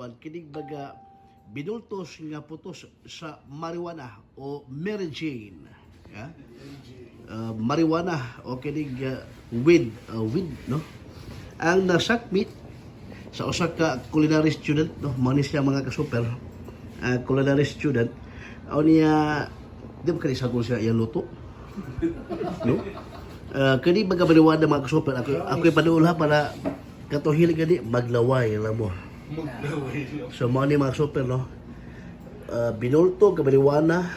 Kinig baga binultos nga putos sa marijuana o Mary Jane. Yeah? Marijuana o kinig weed no. Ang nasakmit sa usa ka culinary student no, manis siya mga ka-super. Culinary student o niya di ba kanisa ko siya iya luto. No? Kani baga marijuana mga ka-super ako ipaduol para katuhil gani maglaway alam mo. So mga ni mga super no, binulto ka marijuana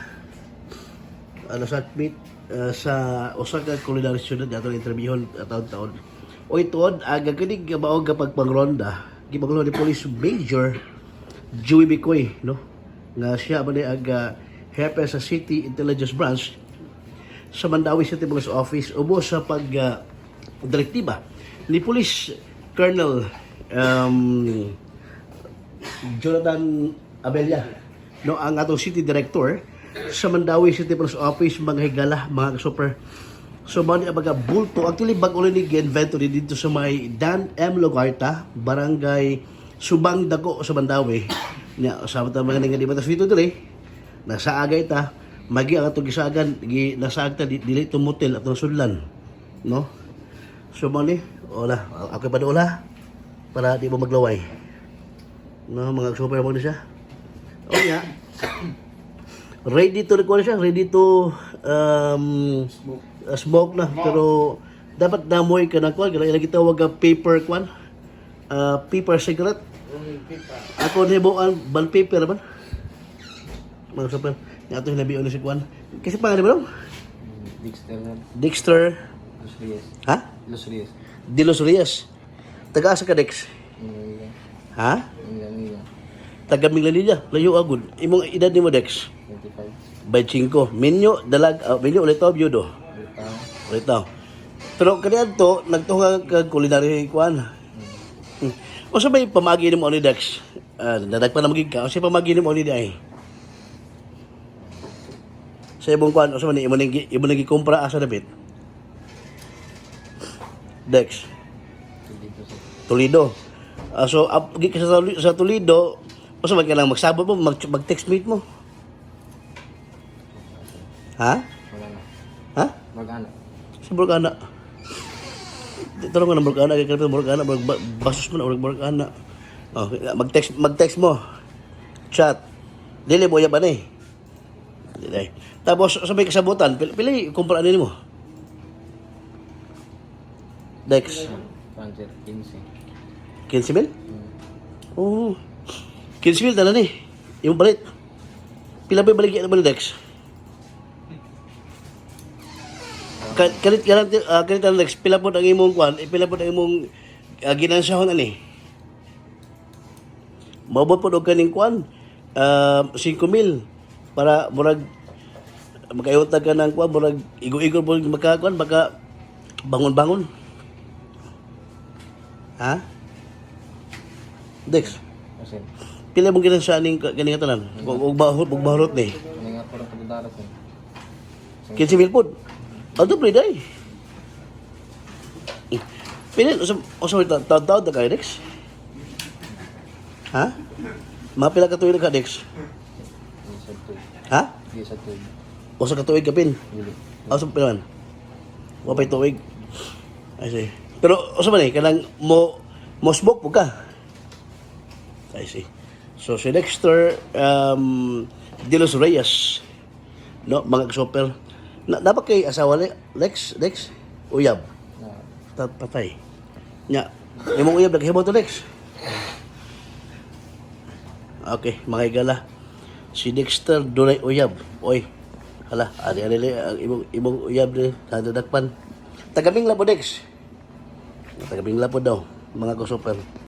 nasakmit sa usa ka culinary student atong interviewon taon-taon. O ituod aga kinig maog kapag pangronda gipanglo ni Police Major Joey Bicoy no, nga siya ba ni aga hepe sa City Intelligence Branch sa Mandawi City Police Office ubos sa pag direktiba ni Police Colonel Jonathan Abella no, ang atong City Director sa Mandawi City Police Office mga higala mga super. So mani abaga bulto actually bag ulit ni inventory dito sa may Dan M. Logarta, Barangay Subang Dago sa Mandawi. Nya sa mga nga di batas dito diri nasa agay ta magi ang atong gisagan nasaag ta dili tumutil atong sudlan no. So mani wala ako pa wala para di mo maglaway no mga super mo na siya. O nya ready to record siya, ready to smoke na, pero dapat namoy ka na kwan, kaya gitawag nga paper kwan, paper cigarette. Ako nibuan ban paper man. Mga super, nga ito hinabiyon na si kwan. Kasi pangalan mo lang? Dexter. Los Reyes. Ha? Los Reyes. De Los Reyes. Taga-asa ka, Dex? Ha? Taga Minglanilla, layo agud. Imong edad nimo Dex? 25. Minyo dalag minyo ulit to byudo. Ulit. Pero kaniadto to nagtuhang kag culinary kuan. O sa may pamagi nimo ni Dex? Dadag pa na magig ka. O sa pamagi nimo ni ay. Sa ibong kuan o sa man imo nang kumpra asa dapit? Dex. Toledo. So agi ka sa Toledo, o sa man ka lang magsabot mo, mag-text meet mo. Ha? Ha? Morgana. Sa Morgana. Tulong ka ng Morgana, kaya ka ng Morgana, basos mo na, Morgana. Oh, mag-text mo. Chat. Dili mo yaban eh. Dili. Tapos sabay kasabutan, pili kumpara nini mo. Dex. 15 mil? Oh. 15 mil tala ni. Yung balit. Pila ba baligyan naman ni Dex? Kanit Dex, pila po ang imong kwan, pila po ang imong ginansahon ani. Mabot po og kaning kwan 5 mil para murag magayotag ka ng kwan, murag igo-igo po magkakuan baka bangon-bangon. Ha? Dex. Pila mong ginansahan ning kaning tanan? Og bahurot ni. Ning ako ra pagdaras. 15 mil po. Ano ba day? Pinin, usap taon-taon na kayo, Dex? Ha? Mapila ka tuwid ka, Dex? Ha? Usa ka tuwid ka, Pin? Usap pila man? Wapay tuwid? I see. Pero, usap man eh, kanang mo smoke po ka? I see. So, si Dexter De Los Reyes, no, mga super. Dapat kay asawa ni Lex? Uyab? Patay. Nya, imong uyab naghimo to Lex? Okay, mga igala. Si Dexter dunay uyab. Oy. Hala, ari imong uyab ni nadadakpan. Tagaming la po Dex. Tagaming la po daw, mga kusuper.